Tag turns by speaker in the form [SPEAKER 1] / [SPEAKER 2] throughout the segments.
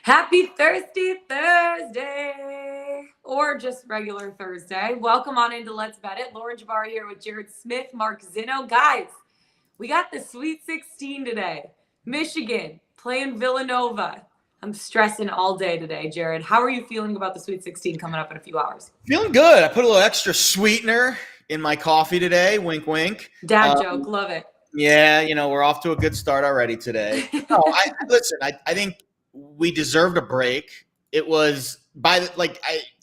[SPEAKER 1] Happy Thirsty Thursday, or just regular Thursday. Welcome on into Let's Bet It. Lauren Jabari here with Jared Smith, Mark Zinno. Guys, we got the Sweet 16 today. Michigan playing Villanova. I'm stressing all day today, Jared. How are you feeling about the Sweet 16 coming up in a few hours?
[SPEAKER 2] Feeling good. I put a little extra sweetener in my coffee today. Wink, wink.
[SPEAKER 1] Dad joke. Love it.
[SPEAKER 2] Yeah, we're off to a good start already today. No, listen, I think we deserved a break. It was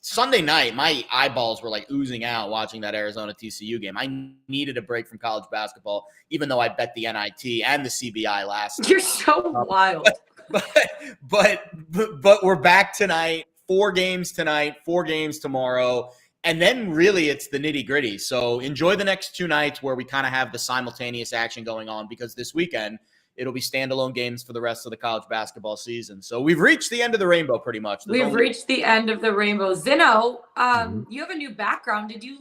[SPEAKER 2] Sunday night, my eyeballs were like oozing out watching that Arizona TCU game. I needed a break from college basketball, even though I bet the NIT and the CBI last.
[SPEAKER 1] You're so wild.
[SPEAKER 2] But we're back tonight. 4 games tonight, 4 games tomorrow. And then really it's the nitty gritty. So enjoy the next 2 nights where we kind of have the simultaneous action going on, because this weekend it'll be standalone games for the rest of the college basketball season. So we've reached the end of the rainbow pretty much.
[SPEAKER 1] We've reached the end of the rainbow. Zinno, you have a new background. Did you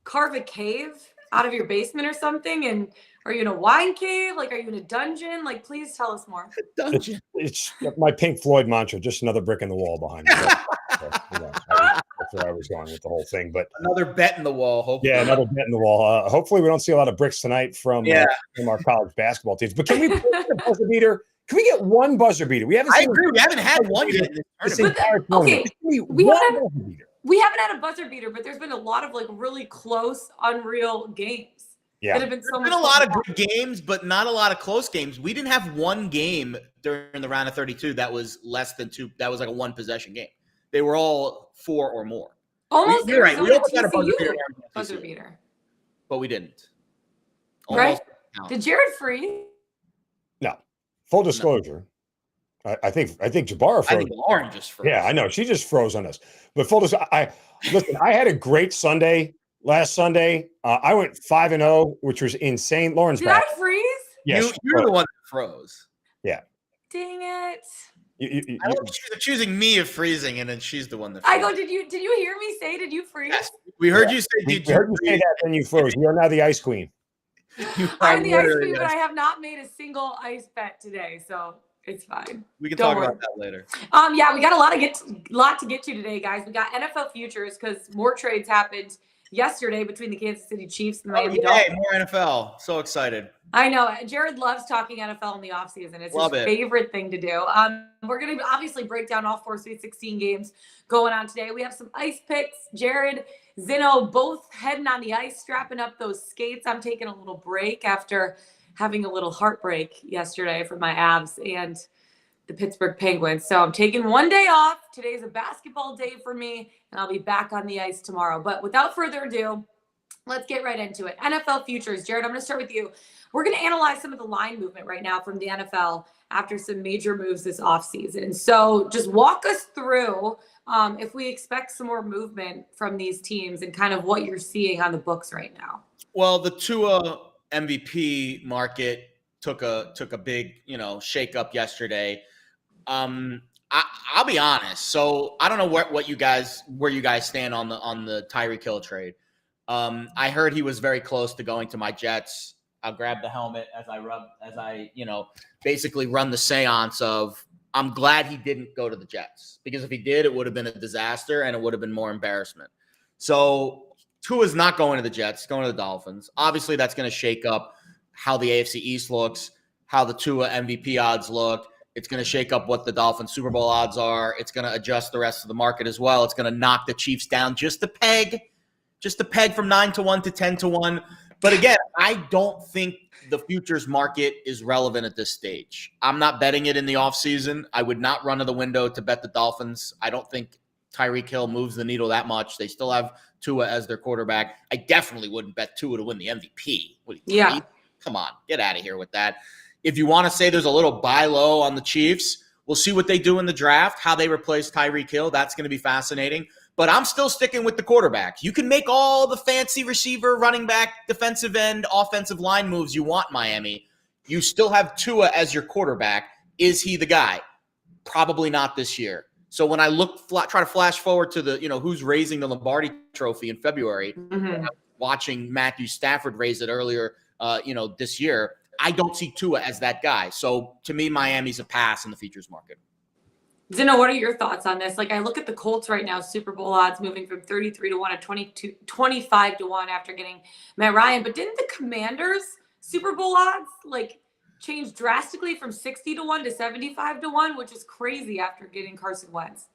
[SPEAKER 1] carve a cave out of your basement or something? And are you in a wine cave? Are you in a dungeon? Please tell us more.
[SPEAKER 2] Dungeon.
[SPEAKER 3] It's my Pink Floyd mantra, just another brick in the wall behind me. That's where I was going with the whole thing. But
[SPEAKER 2] another bet in the wall, hopefully.
[SPEAKER 3] Yeah, another bet in the wall. Hopefully we don't see a lot of bricks tonight from our college basketball teams. But can we put a buzzer beater? Can we get one buzzer beater?
[SPEAKER 2] I agree. We haven't had one yet.
[SPEAKER 1] Okay, we haven't had a buzzer beater, but there's been a lot of really close, unreal games.
[SPEAKER 3] Yeah,
[SPEAKER 2] there's been a lot of good games, but not a lot of close games. We didn't have one game during the round of 32 that was less than 2. That was like a 1-possession game. They were all 4 or more.
[SPEAKER 1] Almost.
[SPEAKER 2] You're right. We almost got a
[SPEAKER 1] buzzer beater,
[SPEAKER 2] but we didn't.
[SPEAKER 1] Right? Did Jared freeze?
[SPEAKER 3] No. Full disclosure. No. I think Jabara froze.
[SPEAKER 2] I think Lauren just froze.
[SPEAKER 3] Yeah, I know. She just froze on us. But full disclosure, listen, I had a great Sunday last Sunday. I went 5-0, which was insane. Lauren's back.
[SPEAKER 1] Did I freeze?
[SPEAKER 3] Yes.
[SPEAKER 2] You're the one that froze.
[SPEAKER 3] Yeah.
[SPEAKER 1] Dang it.
[SPEAKER 2] I don't think she's accusing me of freezing, and then she's the one that
[SPEAKER 1] froze. Did you hear me say, did you freeze?
[SPEAKER 2] Yes. We heard you say,
[SPEAKER 3] we heard you say that, then you froze. You are now the ice queen.
[SPEAKER 1] I'm the ice queen, but I have not made a single ice bet today, so it's fine.
[SPEAKER 2] We can talk about that later.
[SPEAKER 1] Yeah, we got a lot to get to today, guys. We got NFL futures because more trades happened yesterday between the Kansas City Chiefs and the Miami Dolphins.
[SPEAKER 2] More NFL. So excited.
[SPEAKER 1] I know. Jared loves talking NFL in the offseason. It's his favorite thing to do. We're going to obviously break down all 4 Sweet 16 games going on today. We have some ice picks. Jared, Zinno, both heading on the ice, strapping up those skates. I'm taking a little break after having a little heartbreak yesterday for my Avs and the Pittsburgh Penguins. So I'm taking one day off. Today's a basketball day for me, and I'll be back on the ice tomorrow. But without further ado, let's get right into it. NFL futures. Jared, I'm going to start with you. We're going to analyze some of the line movement right now from the NFL after some major moves this offseason. So just walk us through if we expect some more movement from these teams and kind of what you're seeing on the books right now.
[SPEAKER 2] Well, the Tua MVP market took a big, shake up yesterday. I'll be honest. So I don't know where you guys stand on the Tyreek Hill trade. I heard he was very close to going to my Jets. I'll grab the helmet as I basically run the seance of I'm glad he didn't go to the Jets, because if he did, it would have been a disaster and it would have been more embarrassment. So Tua's not going to the Jets, going to the Dolphins. Obviously, that's going to shake up how the AFC East looks, how the Tua MVP odds look. It's going to shake up what the Dolphins Super Bowl odds are. It's going to adjust the rest of the market as well. It's going to knock the Chiefs down just a peg from 9-1 to 10-1. But again, I don't think the futures market is relevant at this stage. I'm not betting it in the offseason. I would not run to the window to bet the Dolphins. I don't think Tyreek Hill moves the needle that much. They still have Tua as their quarterback. I definitely wouldn't bet Tua to win the MVP.
[SPEAKER 1] Yeah.
[SPEAKER 2] Come on, get out of here with that. If you want to say there's a little buy low on the Chiefs, we'll see what they do in the draft, how they replace Tyreek Hill. That's going to be fascinating. But I'm still sticking with the quarterback. You can make all the fancy receiver, running back, defensive end, offensive line moves you want, Miami. You still have Tua as your quarterback. Is he the guy? Probably not this year. So when I try to flash forward to the, who's raising the Lombardi Trophy in February, watching Matthew Stafford raise it earlier, this year, I don't see Tua as that guy. So to me, Miami's a pass in the futures market.
[SPEAKER 1] Zeno, what are your thoughts on this? Like, I look at the Colts right now, Super Bowl odds moving from 33 to 1 to 25 to 1 after getting Matt Ryan. But didn't the Commanders Super Bowl odds change drastically from 60 to 1 to 75 to 1, which is crazy after getting Carson Wentz?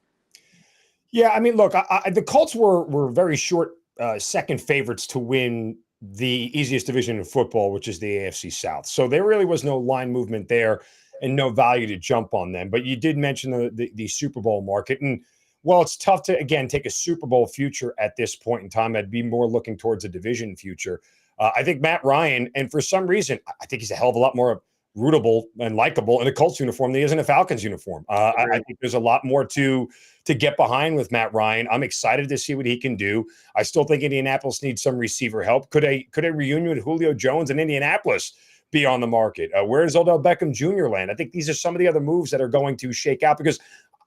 [SPEAKER 3] Yeah, I mean, look, the Colts were very short second favorites to win the easiest division in football, which is the AFC South. So there really was no line movement there and no value to jump on them. But you did mention the Super Bowl market. And while it's tough to, again, take a Super Bowl future at this point in time, I'd be more looking towards a division future. I think Matt Ryan, and for some reason, I think he's a hell of a lot more rootable and likable in a Colts uniform than he is in a Falcons uniform. I think there's a lot more to get behind with Matt Ryan. I'm excited to see what he can do. I still think Indianapolis needs some receiver help. Could a reunion with Julio Jones in Indianapolis be on the market? Where does Odell Beckham Jr. land? I think these are some of the other moves that are going to shake out because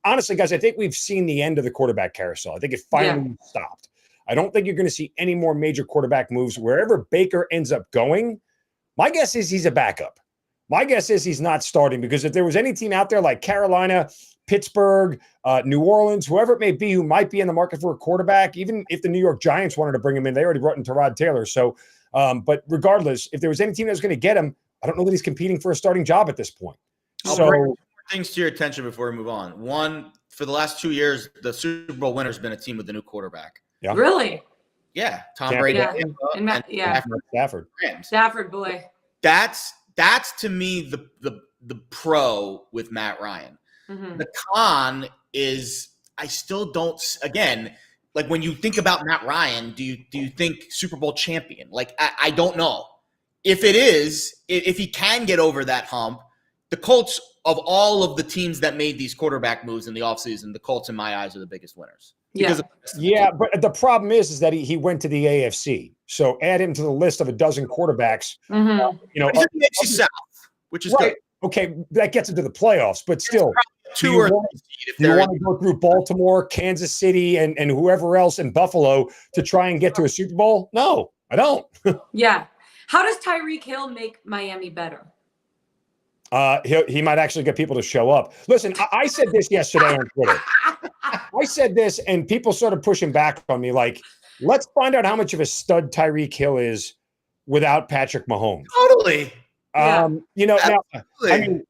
[SPEAKER 3] honestly, guys, I think we've seen the end of the quarterback carousel. I think it finally stopped. I don't think you're going to see any more major quarterback moves. Wherever Baker ends up going, my guess is he's a backup. My guess is he's not starting because if there was any team out there like Carolina, Pittsburgh, New Orleans, whoever it may be, who might be in the market for a quarterback, even if the New York Giants wanted to bring him in, they already brought in Tyrod Taylor. So, but regardless, if there was any team that was going to get him, I don't know that he's competing for a starting job at this point.
[SPEAKER 2] I'll bring more things to your attention before we move on. One, for the last 2 years, the Super Bowl winner has been a team with a new quarterback.
[SPEAKER 3] Yeah.
[SPEAKER 1] Really?
[SPEAKER 2] Yeah. Tom Brady.
[SPEAKER 1] Yeah.
[SPEAKER 3] Stafford.
[SPEAKER 1] Stafford, boy.
[SPEAKER 2] That's to me the pro with Matt Ryan. Mm-hmm. The con is I still don't, again, like when you think about Matt Ryan, do you think Super Bowl champion? Like I don't know. If it is, if he can get over that hump, the Colts, of all of the teams that made these quarterback moves in the offseason, the Colts in my eyes are the biggest winners.
[SPEAKER 3] Yeah, but the problem is that he went to the AFC. So add him to the list of a dozen quarterbacks.
[SPEAKER 1] Mm-hmm.
[SPEAKER 2] He's in the AFC South, which is right.
[SPEAKER 3] Good. Okay, that gets into the playoffs, but still,
[SPEAKER 2] do you
[SPEAKER 3] want to go through Baltimore, Kansas City, and whoever else in Buffalo to try and get to a Super Bowl? No, I don't.
[SPEAKER 1] Yeah. How does Tyreek Hill make Miami better?
[SPEAKER 3] He might actually get people to show up. Listen, I said this yesterday on Twitter. I said this, and people started pushing back on me like, let's find out how much of a stud Tyreek Hill is without Patrick Mahomes.
[SPEAKER 2] Totally.
[SPEAKER 3] Now, I mean,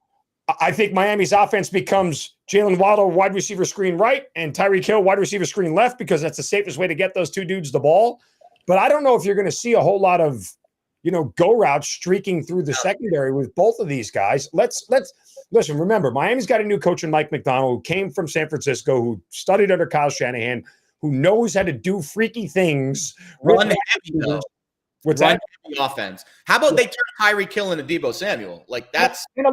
[SPEAKER 3] I think Miami's offense becomes Jalen Waddle, wide receiver screen right, and Tyreek Hill, wide receiver screen left, because that's the safest way to get those two dudes the ball. But I don't know if you're going to see a whole lot of, go routes streaking through the secondary with both of these guys. Let's listen. Remember, Miami's got a new coach in Mike McDonald, who came from San Francisco, who studied under Kyle Shanahan, who knows how to do freaky things.
[SPEAKER 2] Run heavy, though. What's that? Heavy offense. How about they turn Tyreek Hill into Deebo Samuel? Like that's
[SPEAKER 3] a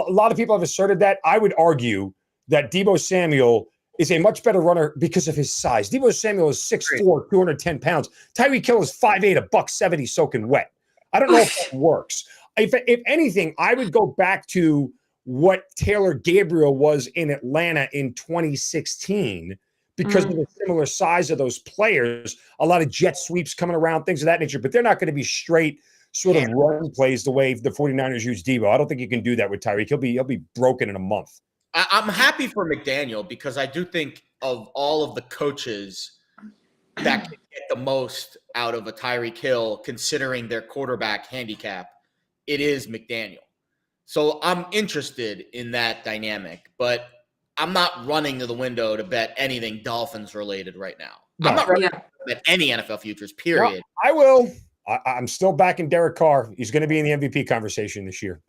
[SPEAKER 3] lot of people have asserted that. I would argue that Deebo Samuel is a much better runner because of his size. Deebo Samuel is 6'4", 210 pounds. Tyreek Hill is 5'8", $170 soaking wet. I don't know if that works. If anything, I would go back to what Taylor Gabriel was in Atlanta in 2016 because of the similar size of those players. A lot of jet sweeps coming around, things of that nature. But they're not going to be straight sort of run plays the way the 49ers use Deebo. I don't think you can do that with Tyreek. He'll be broken in a month.
[SPEAKER 2] I'm happy for McDaniel because I do think of all of the coaches that can get the most out of a Tyreek Hill, considering their quarterback handicap, it is McDaniel. So I'm interested in that dynamic, but I'm not running to the window to bet anything Dolphins related right now. No. I'm not running to bet any NFL futures, period.
[SPEAKER 3] No, I will. I'm still backing Derek Carr. He's going to be in the MVP conversation this year.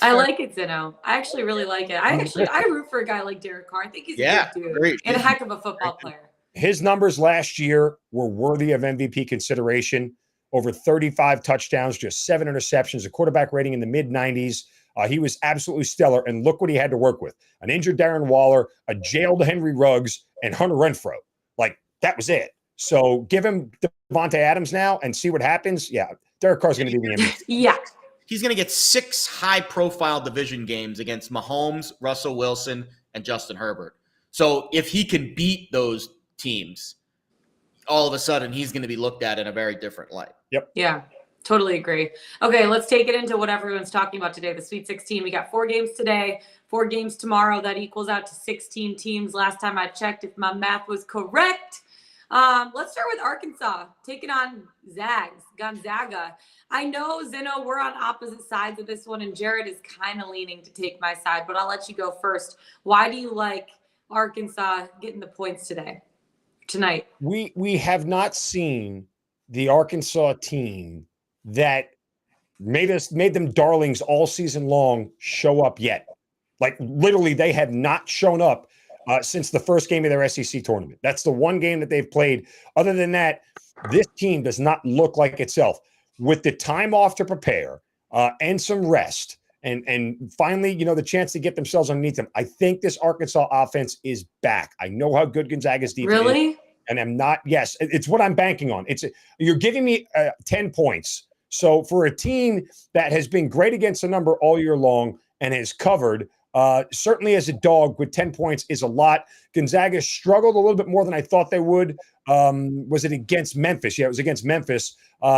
[SPEAKER 1] I like it, Zeno. I actually really like it. I root for a guy like Derek Carr. I think he's a good dude
[SPEAKER 2] great.
[SPEAKER 1] And a heck of a football player.
[SPEAKER 3] His numbers last year were worthy of MVP consideration. Over 35 touchdowns, just 7 interceptions, a quarterback rating in the mid-90s. He was absolutely stellar. And look what he had to work with. An injured Darren Waller, a jailed Henry Ruggs, and Hunter Renfrow. Like, that was it. So give him Devontae Adams now and see what happens. Yeah, Derek Carr's going to be the MVP.
[SPEAKER 1] Yeah.
[SPEAKER 2] He's going to get 6 high-profile division games against Mahomes, Russell Wilson, and Justin Herbert. So if he can beat those teams, all of a sudden he's going to be looked at in a very different light.
[SPEAKER 3] Yep.
[SPEAKER 1] Yeah, Totally agree. Okay, let's take it into what everyone's talking about today, the Sweet 16. We got 4 games today, 4 games tomorrow. That equals out to 16 teams last time I checked, if my math was correct. Let's start with Arkansas, taking on Gonzaga. I know, Zeno, we're on opposite sides of this one, and Jared is kind of leaning to take my side, but I'll let you go first. Why do you like Arkansas getting the points tonight?
[SPEAKER 3] We have not seen the Arkansas team that made them darlings all season long show up yet. Like literally, they have not shown up since the first game of their SEC tournament. That's the one game that they've played. Other than that, this team does not look like itself. With the time off to prepare and some rest, and finally, the chance to get themselves underneath them, I think this Arkansas offense is back. I know how good Gonzaga's defense
[SPEAKER 1] really
[SPEAKER 3] is, and I'm not. Yes, it's what I'm banking on. You're giving me 10 points. So for a team that has been great against the number all year long and has covered, certainly as a dog with 10 points is a lot. Gonzaga struggled a little bit more than I thought they would. Was it against Memphis? Yeah, it was against Memphis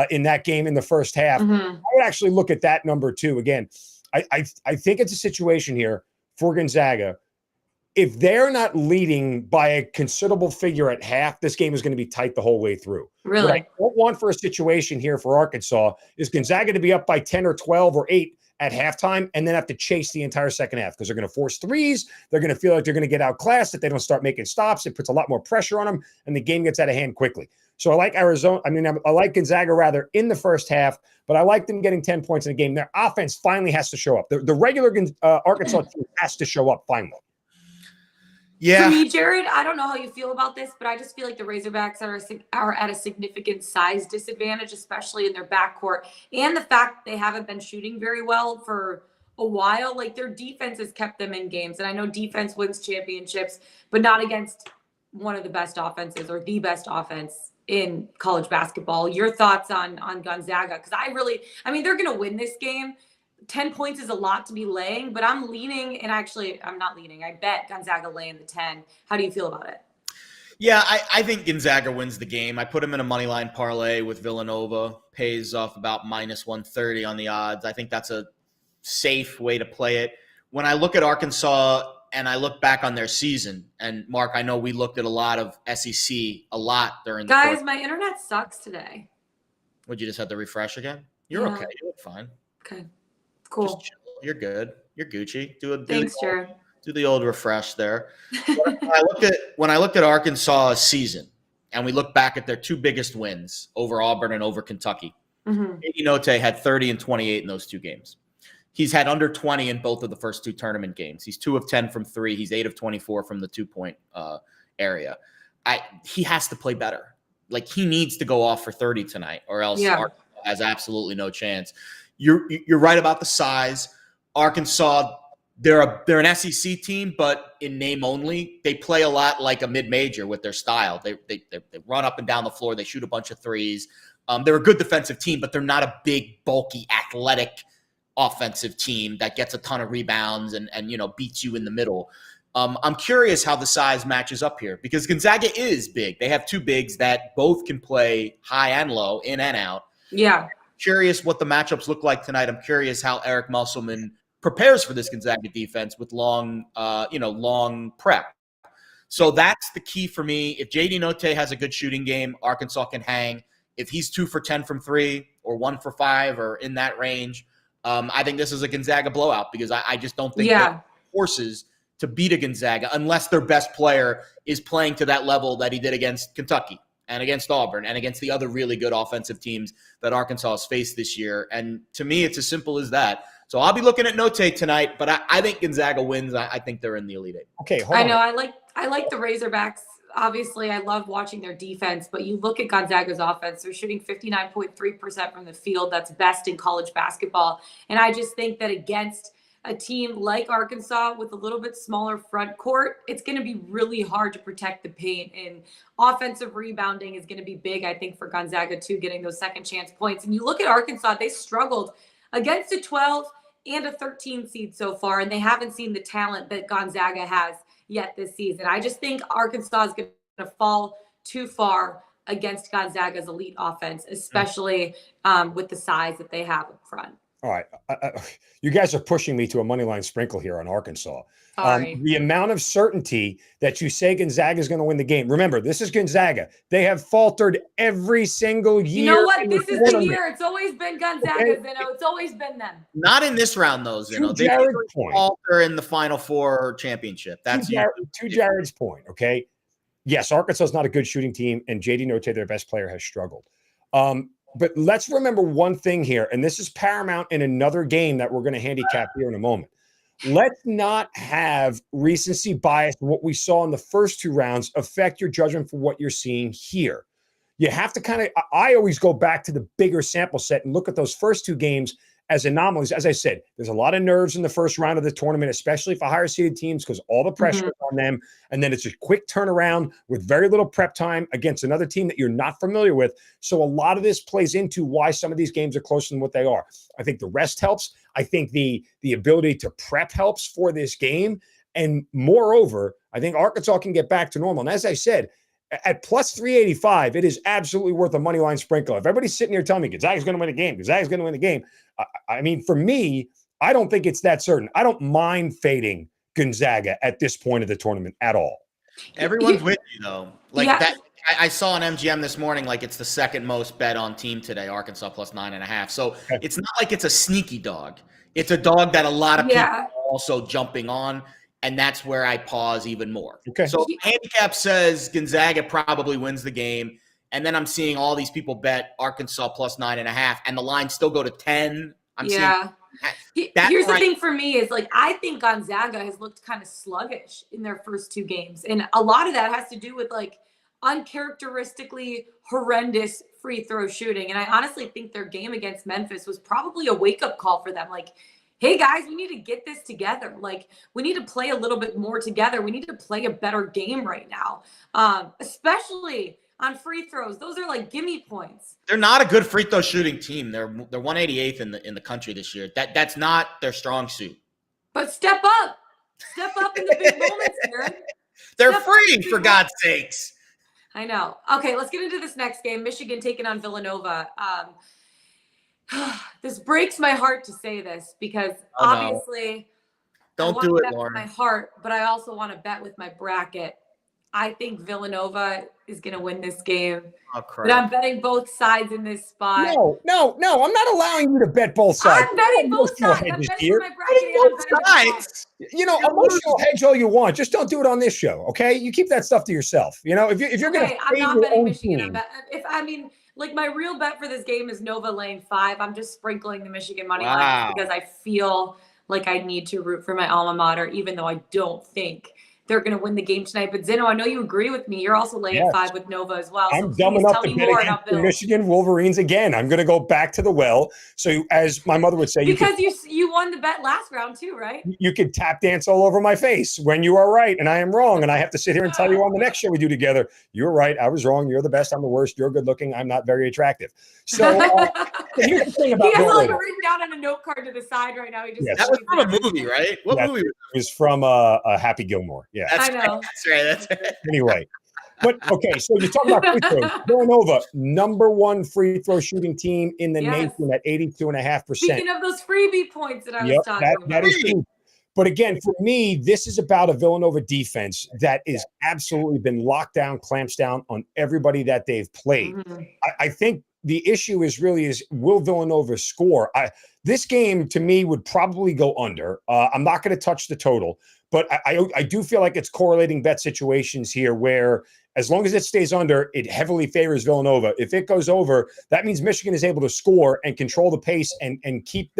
[SPEAKER 3] in that game in the first half.
[SPEAKER 1] Mm-hmm.
[SPEAKER 3] I would actually look at that number too. Again, I think it's a situation here for Gonzaga. If they're not leading by a considerable figure at half, this game is going to be tight the whole way through.
[SPEAKER 1] Really?
[SPEAKER 3] What I don't want for a situation here for Arkansas is Gonzaga to be up by 10 or 12 or 8 at halftime and then have to chase the entire second half because they're going to force threes. They're going to feel like they're going to get outclassed if they don't start making stops. It puts a lot more pressure on them, and the game gets out of hand quickly. So I like I like Gonzaga rather in the first half, but I like them getting 10 points in the game. Their offense finally has to show up. The regular Arkansas team has to show up finally.
[SPEAKER 2] Yeah.
[SPEAKER 1] For me, Jared, I don't know how you feel about this, but I just feel like the Razorbacks are at a significant size disadvantage, especially in their backcourt. And the fact they haven't been shooting very well for a while, like their defense has kept them in games. And I know defense wins championships, but not against one of the best offenses or the best offense in college basketball. Your thoughts on Gonzaga? Because they're going to win this game. 10 points is a lot to be laying, but I'm leaning, and actually I'm not leaning. I bet Gonzaga laying the 10. How do you feel about it?
[SPEAKER 2] Yeah, I think Gonzaga wins the game. I put him in a money line parlay with Villanova. Pays off about minus 130 on the odds. I think that's a safe way to play it. When I look at Arkansas and I look back on their season, and Mark, I know we looked at a lot of SEC during the
[SPEAKER 1] Guys, my internet sucks today.
[SPEAKER 2] Would you just have to refresh again? You're okay. You look fine.
[SPEAKER 1] Okay. Cool.
[SPEAKER 2] Just chill. You're good. You're Gucci.
[SPEAKER 1] Thanks, Jared.
[SPEAKER 2] Do the old refresh there. When I looked at Arkansas' season, and we look back at their 2 biggest wins over Auburn and over Kentucky, JD Notae had 30 and 28 in those 2 games. He's had under 20 in both of the first 2 tournament games. He's 2 of 10 from 3. He's 8 of 24 from the 2-point area. He has to play better. Like, he needs to go off for 30 tonight, or else Arkansas has absolutely no chance. You're right about the size. Arkansas, they're an SEC team, but in name only. They play a lot like a mid-major with their style. They run up and down the floor. They shoot a bunch of threes. They're a good defensive team, but they're not a big, bulky, athletic offensive team that gets a ton of rebounds and beats you in the middle. I'm curious how the size matches up here because Gonzaga is big. They have 2 bigs that both can play high and low, in and out.
[SPEAKER 1] Yeah.
[SPEAKER 2] Curious what the matchups look like tonight. I'm curious how Eric Musselman prepares for this Gonzaga defense with long prep. So that's the key for me. If JD Notae has a good shooting game, Arkansas can hang. If he's 2 for 10 from 3 or 1 for 5 or in that range, I think this is a Gonzaga blowout because I just don't think they're forces to beat a Gonzaga unless their best player is playing to that level that he did against Kentucky and against Auburn and against the other really good offensive teams that Arkansas has faced this year. And to me, it's as simple as that. So I'll be looking at Notae tonight, but I think Gonzaga wins. I think they're in the Elite Eight.
[SPEAKER 3] Okay,
[SPEAKER 1] I know. I like the Razorbacks. Obviously, I love watching their defense, but you look at Gonzaga's offense, they're shooting 59.3% from the field. That's best in college basketball. And I just think that against a team like Arkansas with a little bit smaller front court, it's going to be really hard to protect the paint, and offensive rebounding is going to be big, I think, for Gonzaga too, getting those second chance points. And you look at Arkansas, they struggled against a 12 and a 13 seed so far, and they haven't seen the talent that Gonzaga has yet this season. I just think Arkansas is going to fall too far against Gonzaga's elite offense, especially with the size that they have up front.
[SPEAKER 3] All right. You guys are pushing me to a money line sprinkle here on Arkansas.
[SPEAKER 1] Sorry.
[SPEAKER 3] The amount of certainty that you say Gonzaga is going to win the game. Remember, this is Gonzaga. They have faltered every single year.
[SPEAKER 1] You know what? This is the year. It's always been Gonzaga,
[SPEAKER 3] Okay.
[SPEAKER 1] Zeno. It's always been them.
[SPEAKER 2] Not in this round, though, Zeno. They falter in the Final Four championship. That's
[SPEAKER 3] to Jared's point, okay? Yes, Arkansas is not a good shooting team, and J.D. Notae, their best player, has struggled. But let's remember one thing here, and this is paramount in another game that we're going to handicap here in a moment. Let's not have recency bias, what we saw in the first two rounds, affect your judgment for what you're seeing here. You have to I always go back to the bigger sample set and look at those first two games as anomalies. As I said, there's a lot of nerves in the first round of the tournament, especially for higher seeded teams, because all the pressure is on them. And then it's a quick turnaround with very little prep time against another team that you're not familiar with. So a lot of this plays into why some of these games are closer than what they are. I think the rest helps. I think the ability to prep helps for this game. And moreover, I think Arkansas can get back to normal. And as I said, at plus 385, it is absolutely worth a money line sprinkle. If everybody's sitting here telling me Gonzaga's going to win the game, Gonzaga's going to win the game, I mean, for me, I don't think it's that certain. I don't mind fading Gonzaga at this point of the tournament at all.
[SPEAKER 2] Everyone's with you, though. Like that, I saw on MGM this morning, like it's the second most bet on team today, Arkansas plus 9.5. So it's not like it's a sneaky dog. It's a dog that a lot of people are also jumping on. And that's where I pause even more.
[SPEAKER 3] Okay.
[SPEAKER 2] So handicap says Gonzaga probably wins the game. And then I'm seeing all these people bet Arkansas plus 9.5, and the line still go to 10.
[SPEAKER 1] Here's the thing for me is, like, I think Gonzaga has looked kind of sluggish in their first two games. And a lot of that has to do with, like, uncharacteristically horrendous free throw shooting. And I honestly think their game against Memphis was probably a wake-up call for them. Like, hey, guys, we need to get this together. Like, we need to play a little bit more together. We need to play a better game right now, especially on free throws. Those are like gimme points.
[SPEAKER 2] They're not a good free throw shooting team. They're 188th in the country this year. That's not their strong suit.
[SPEAKER 1] But step up in the big moments, Aaron.
[SPEAKER 2] They're free, for God's sakes.
[SPEAKER 1] I know. Okay, let's get into this next game. Michigan taking on Villanova. This breaks my heart to say this because obviously
[SPEAKER 2] don't do it, Lauren.
[SPEAKER 1] With my heart, but I also want to bet with my bracket. I think Villanova is going to win this game.
[SPEAKER 2] Oh, crap.
[SPEAKER 1] But I'm betting both sides in this spot.
[SPEAKER 3] No. I'm not allowing you to bet both sides.
[SPEAKER 1] I'm betting both sides. I'm betting my bracket.
[SPEAKER 3] Emotional hedge all you want. Just don't do it on this show, okay? You keep that stuff to yourself. You know, if you're going to
[SPEAKER 1] I'm not betting Michigan. Like, my real bet for this game is Nova laying 5. I'm just sprinkling the Michigan money line because I feel like I need to root for my alma mater, even though I don't think they're going to win the game tonight. But Zeno, I know you agree with me. You're also laying 5 with Nova as well.
[SPEAKER 3] I'm dumb enough to bet against the Michigan Wolverines again. I'm going to go back to the well. So as my mother would say,
[SPEAKER 1] because you won the bet last round too, right?
[SPEAKER 3] You could tap dance all over my face when you are right and I am wrong. And I have to sit here and tell you on the next show we do together, you're right, I was wrong, you're the best, I'm the worst, you're good looking, I'm not very attractive. So here's the thing about
[SPEAKER 1] he has like written down on a note card to the side right now.
[SPEAKER 2] That was from a movie, right? What movie? It
[SPEAKER 3] was from Happy Gilmore. Yeah,
[SPEAKER 1] I know.
[SPEAKER 2] That's right.
[SPEAKER 3] Anyway, but okay, so you're talking about free throws. Villanova, number 1 free throw shooting team in the nation at 82.5%.
[SPEAKER 1] Speaking of those freebie points that I was talking about.
[SPEAKER 3] That is true. But again, for me, this is about a Villanova defense that is absolutely been locked down, clamps down on everybody that they've played. Mm-hmm. I think the issue is will Villanova score? This game, to me, would probably go under. I'm not going to touch the total, but I do feel like it's correlating bet situations here where as long as it stays under, it heavily favors Villanova. If it goes over, that means Michigan is able to score and control the pace and keep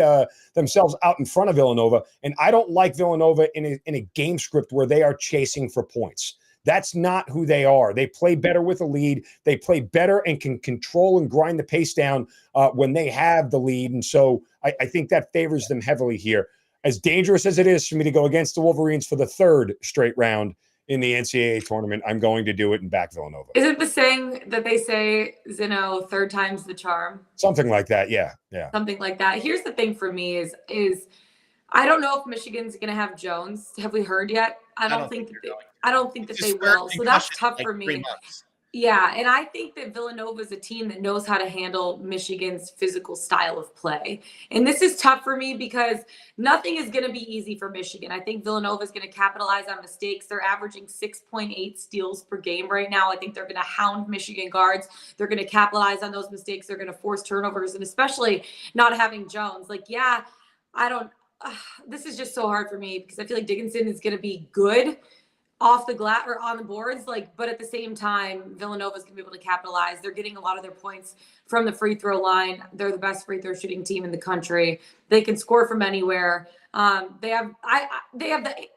[SPEAKER 3] themselves out in front of Villanova. And I don't like Villanova in a game script where they are chasing for points. That's not who they are. They play better with a lead. They play better and can control and grind the pace down when they have the lead. And so I think that favors them heavily here. As dangerous as it is for me to go against the Wolverines for the 3rd straight round in the NCAA tournament, I'm going to do it and back Villanova.
[SPEAKER 1] Is it the saying that they say, Zeno, 3rd time's the charm?
[SPEAKER 3] Something like that, yeah.
[SPEAKER 1] Something like that. Here's the thing for me is I don't know if Michigan's going to have Jones. Have we heard yet? I don't think that they will. So that's tough for me. Yeah, and I think that Villanova is a team that knows how to handle Michigan's physical style of play. And this is tough for me because nothing is going to be easy for Michigan. I think Villanova is going to capitalize on mistakes. They're averaging 6.8 steals per game right now. I think they're going to hound Michigan guards. They're going to capitalize on those mistakes. They're going to force turnovers, and especially not having Jones. Like, yeah, I don't this is just so hard for me because I feel like Dickinson is going to be good off the glass or on the boards, but at the same time, Villanova's gonna be able to capitalize. They're getting a lot of their points from the free throw line. They're the best free throw shooting team in the country. They can score from anywhere. They have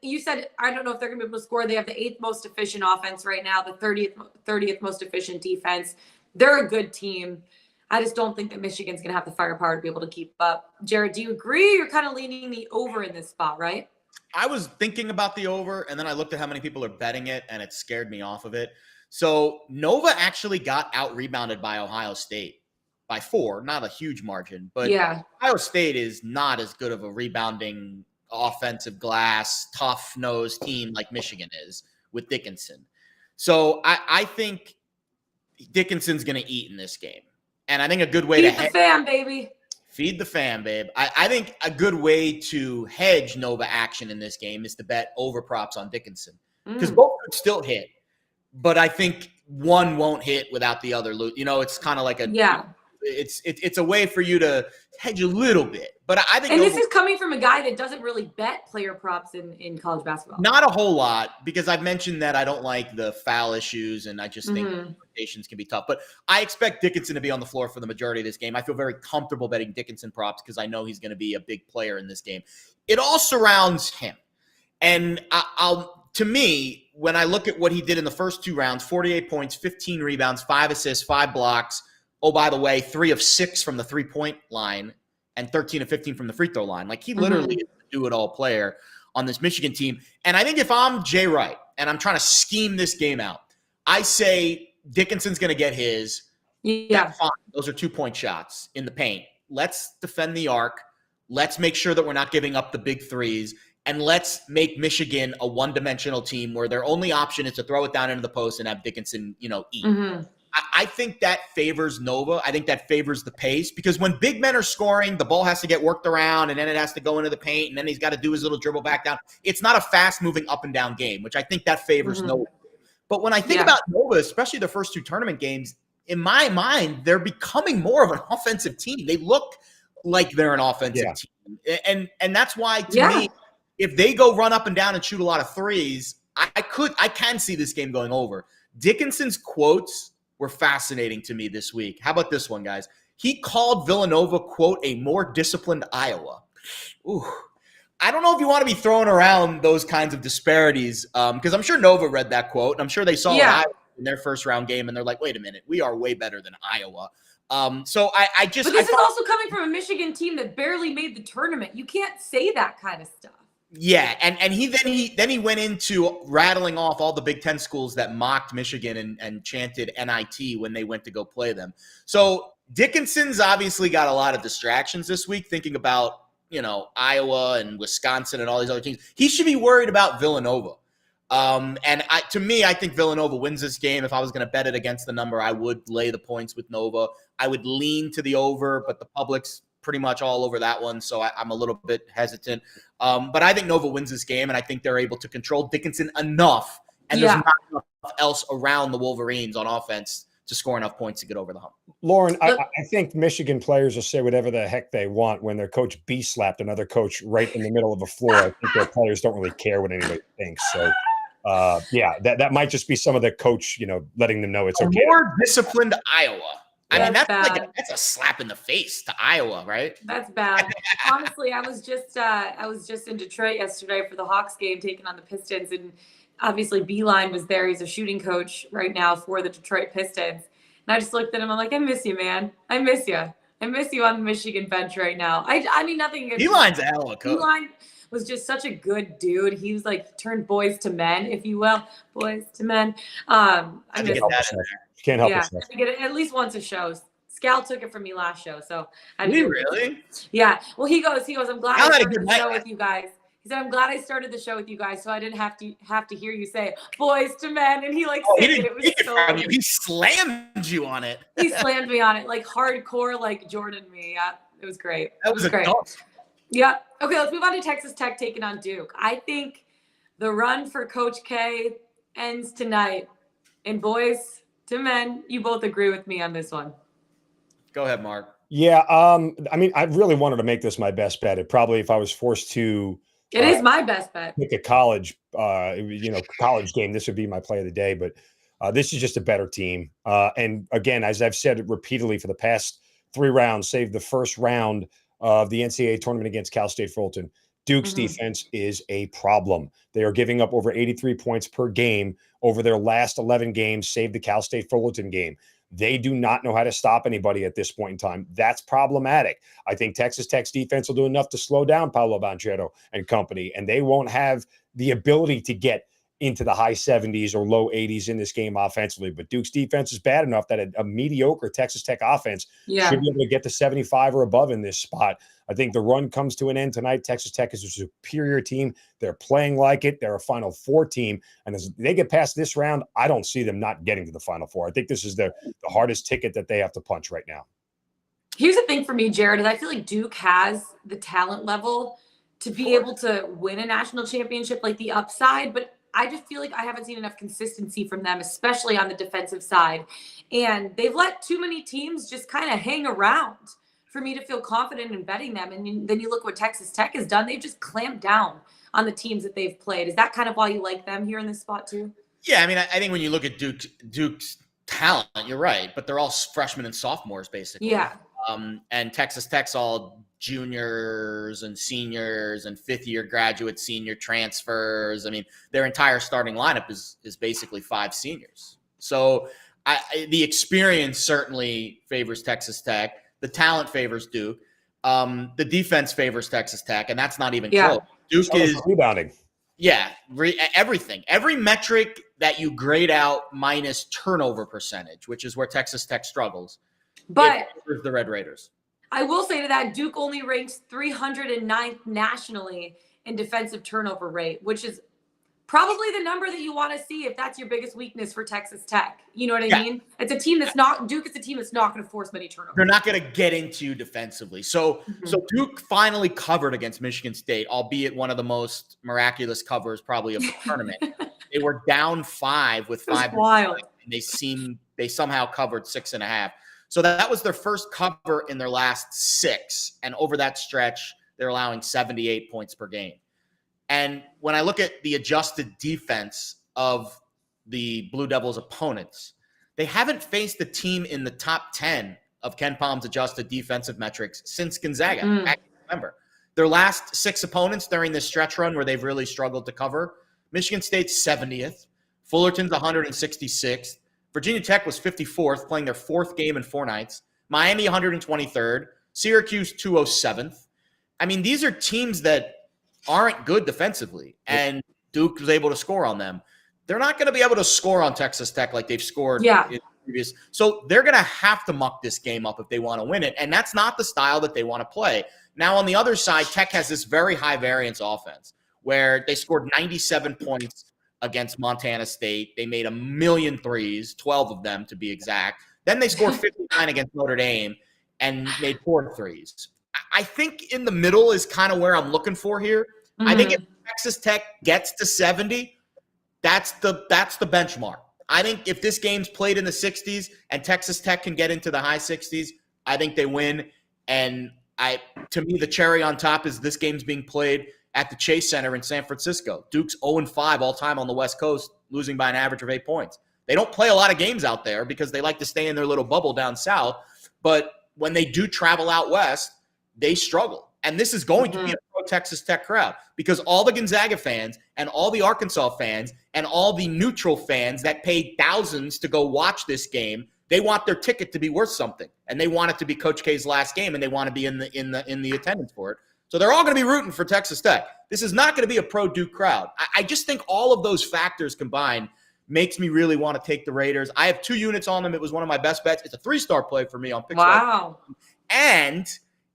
[SPEAKER 1] you said, I don't know if they're gonna be able to score. They have the 8th most efficient offense right now, the 30th most efficient defense. They're a good team. I just don't think that Michigan's gonna have the firepower to be able to keep up. Jared, do you agree? You're kind of leaning the over in this spot, right?
[SPEAKER 2] I was thinking about the over, and then I looked at how many people are betting it, and it scared me off of it. So Nova actually got out-rebounded by Ohio State by 4, not a huge margin, but
[SPEAKER 1] yeah.
[SPEAKER 2] Ohio State is not as good of a rebounding, offensive glass, tough-nosed team like Michigan is with Dickinson. So I think Dickinson's going to eat in this game. And I think a good way
[SPEAKER 1] Feed the fam, baby.
[SPEAKER 2] Feed the fam, babe. I think a good way to hedge Nova action in this game is to bet over props on Dickinson because both could still hit, but I think one won't hit without the other. You know, it's kind of like it's a way for you to hedge a little bit. But I think,
[SPEAKER 1] and this is coming from a guy that doesn't really bet player props in college basketball.
[SPEAKER 2] Not a whole lot, because I've mentioned that I don't like the foul issues, and I just think rotations can be tough. But I expect Dickinson to be on the floor for the majority of this game. I feel very comfortable betting Dickinson props because I know he's going to be a big player in this game. It all surrounds him. And to me, when I look at what he did in the first 2 rounds, 48 points, 15 rebounds, 5 assists, 5 blocks. Oh, by the way, 3 of 6 from the 3-point line and 13 of 15 from the free throw line. Like, he literally is a do-it-all player on this Michigan team. And I think if I'm Jay Wright and I'm trying to scheme this game out, I say Dickinson's going to get his.
[SPEAKER 1] Yeah.
[SPEAKER 2] That's fine. Those are 2-point shots in the paint. Let's defend the arc. Let's make sure that we're not giving up the big threes. And let's make Michigan a one-dimensional team where their only option is to throw it down into the post and have Dickinson, eat. I think that favors Nova. I think that favors the pace, because when big men are scoring, the ball has to get worked around, and then it has to go into the paint, and then he's got to do his little dribble back down. It's not a fast-moving up-and-down game, which I think that favors Nova. But when I think about Nova, especially the first 2 tournament games, in my mind, they're becoming more of an offensive team. They look like they're an offensive team. And that's why, to me, if they go run up and down and shoot a lot of threes, I can see this game going over. Dickinson's quotes were fascinating to me this week. How about this one, guys? He called Villanova, quote, a more disciplined Iowa. Ooh. I don't know if you want to be throwing around those kinds of disparities, because I'm sure Nova read that quote, and I'm sure they saw Iowa in their first-round game, and they're like, wait a minute, we are way better than Iowa. So I just –
[SPEAKER 1] But this is also coming from a Michigan team that barely made the tournament. You can't say that kind of stuff.
[SPEAKER 2] Yeah, and he went into rattling off all the Big Ten schools that mocked Michigan and chanted NIT when they went to go play them. So Dickinson's obviously got a lot of distractions this week, thinking about, Iowa and Wisconsin and all these other teams. He should be worried about Villanova. To me, I think Villanova wins this game. If I was going to bet it against the number, I would lay the points with Nova. I would lean to the over, but the public's pretty much all over that one, so I'm a little bit hesitant. But I think Nova wins this game, and I think they're able to control Dickinson enough, and there's not enough else around the Wolverines on offense to score enough points to get over the hump.
[SPEAKER 3] Lauren, I think Michigan players will say whatever the heck they want when their coach B-slapped another coach right in the middle of the floor. I think their players don't really care what anybody thinks. So, that might just be some of the coach, letting them know it's okay.
[SPEAKER 2] A more disciplined Iowa. I mean, that's a slap in the face to Iowa, right?
[SPEAKER 1] That's bad. Honestly, I was just in Detroit yesterday for the Hawks game, taking on the Pistons, and obviously Beeline was there. He's a shooting coach right now for the Detroit Pistons. And I just looked at him. I'm like, I miss you, man. I miss you. I miss you on the Michigan bench right now. I mean, nothing against
[SPEAKER 2] Beeline's a hell of a coach.
[SPEAKER 1] Beeline was just such a good dude. He was like turned boys to men, if you will. Boys to men. I miss
[SPEAKER 3] Can't help yourself.
[SPEAKER 1] I get it at least once a show. Scal took it from me last show, so
[SPEAKER 2] really?
[SPEAKER 1] Yeah. Well, he goes. I'm glad I had a good show with you guys. He said, I'm glad I started the show with you guys so I didn't have to hear you say boys to men. And he like
[SPEAKER 2] he
[SPEAKER 1] sang
[SPEAKER 2] didn't
[SPEAKER 1] it. It was
[SPEAKER 2] take it
[SPEAKER 1] so
[SPEAKER 2] from you. He slammed you on it.
[SPEAKER 1] He slammed me on it like hardcore, like Jordan me. Yeah, it was great.
[SPEAKER 2] That was great.
[SPEAKER 1] Yeah. Okay, let's move on to Texas Tech taking on Duke. I think the run for Coach K ends tonight. And boys to men, you both agree with me on this one.
[SPEAKER 2] Go ahead, Mark.
[SPEAKER 3] Yeah, I mean, I really wanted to make this my best bet. It probably, if I was forced to,
[SPEAKER 1] it is my best bet.
[SPEAKER 3] Pick a college, college game, this would be my play of the day. But this is just a better team. And again, as I've said repeatedly for the past 3 rounds, save the first round of the NCAA tournament against Cal State Fullerton, Duke's defense is a problem. They are giving up over 83 points per game over their last 11 games, save the Cal State Fullerton game. They do not know how to stop anybody at this point in time. That's problematic. I think Texas Tech's defense will do enough to slow down Paolo Banchero and company, and they won't have the ability to get into the high 70s or low 80s in this game offensively. But Duke's defense is bad enough that a mediocre Texas Tech offense should be able to get to 75 or above in this spot. I think the run comes to an end tonight. Texas Tech is a superior team. They're playing like it. They're a Final Four team. And as they get past this round, I don't see them not getting to the Final Four. I think this is the hardest ticket that they have to punch right now.
[SPEAKER 1] Here's the thing for me, Jared, is I feel like Duke has the talent level to be able to win a national championship, like the upside, but I just feel like I haven't seen enough consistency from them, especially on the defensive side. And they've let too many teams just kind of hang around for me to feel confident in betting them. And then you look what Texas Tech has done. They've just clamped down on the teams that they've played. Is that kind of why you like them here in this spot too?
[SPEAKER 2] Yeah, I mean, I think when you look at Duke's talent, you're right, but they're all freshmen and sophomores basically.
[SPEAKER 1] Yeah.
[SPEAKER 2] And Texas Tech's all juniors and seniors and fifth-year graduate senior transfers. I mean, their entire starting lineup is basically 5 seniors. So the experience certainly favors Texas Tech. The talent favors Duke. The defense favors Texas Tech, and that's not even close. Duke is
[SPEAKER 3] rebounding.
[SPEAKER 2] Yeah, everything. Every metric that you grade out minus turnover percentage, which is where Texas Tech struggles.
[SPEAKER 1] But
[SPEAKER 2] the Red Raiders.
[SPEAKER 1] I will say to that, Duke only ranks 309th nationally in defensive turnover rate, which is probably the number that you want to see if that's your biggest weakness for Texas Tech. You know what I mean? It's a team that's not – Duke is a team that's not going to force many turnovers.
[SPEAKER 2] They're not going to get into you defensively. So Duke finally covered against Michigan State, albeit one of the most miraculous covers probably of the tournament. They were down 5 with 5.
[SPEAKER 1] Wild.
[SPEAKER 2] And they somehow covered 6.5. So that was their first cover in their last 6. And over that stretch, they're allowing 78 points per game. And when I look at the adjusted defense of the Blue Devils' opponents, they haven't faced a team in the top 10 of Ken Palm's adjusted defensive metrics since Gonzaga. I can remember. Their last 6 opponents during this stretch run where they've really struggled to cover, Michigan State's 70th, Fullerton's 166th, Virginia Tech was 54th, playing their 4th game in 4 nights. Miami 123rd. Syracuse 207th. I mean, these are teams that aren't good defensively, and Duke was able to score on them. They're not going to be able to score on Texas Tech like they've scored in previous. So they're going to have to muck this game up if they want to win it, and that's not the style that they want to play. Now, on the other side, Tech has this very high variance offense where they scored 97 points against Montana State. They made 1 million threes, 12 of them to be exact. Then they scored 59 against Notre Dame and made 4 threes. I think in the middle is kind of where I'm looking for here. I think if Texas Tech gets to 70, that's the benchmark. I think if this game's played in the 60s and Texas Tech can get into the high 60s, I think they win. And to me, the cherry on top is this game's being played at the Chase Center in San Francisco. Duke's 0-5 all time on the West Coast, losing by an average of 8 points. They don't play a lot of games out there because they like to stay in their little bubble down south. But when they do travel out west, they struggle. And this is going to be a pro-Texas Tech crowd because all the Gonzaga fans and all the Arkansas fans and all the neutral fans that paid thousands to go watch this game, they want their ticket to be worth something. And they want it to be Coach K's last game, and they want to be in the attendance for it. So they're all going to be rooting for Texas Tech. This is not going to be a pro-Duke crowd. I just think all of those factors combined makes me really want to take the Raiders. I have 2 units on them. It was one of my best bets. It's a 3-star play for me on Pickswise.
[SPEAKER 1] Wow.
[SPEAKER 2] And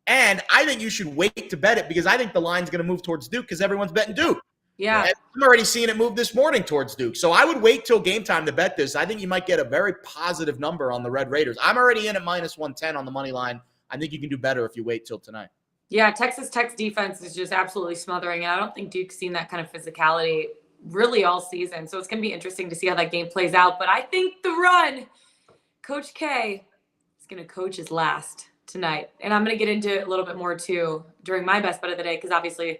[SPEAKER 2] And I think you should wait to bet it because I think the line's going to move towards Duke because everyone's betting Duke.
[SPEAKER 1] Yeah.
[SPEAKER 2] And I'm already seeing it move this morning towards Duke. So I would wait till game time to bet this. I think you might get a very positive number on the Red Raiders. I'm already in at minus 110 on the money line. I think you can do better if you wait till tonight.
[SPEAKER 1] Yeah, Texas Tech's defense is just absolutely smothering. And I don't think Duke's seen that kind of physicality really all season. So it's going to be interesting to see how that game plays out. But I think the run, Coach K is going to coach his last tonight. And I'm going to get into it a little bit more too during my best bet of the day because obviously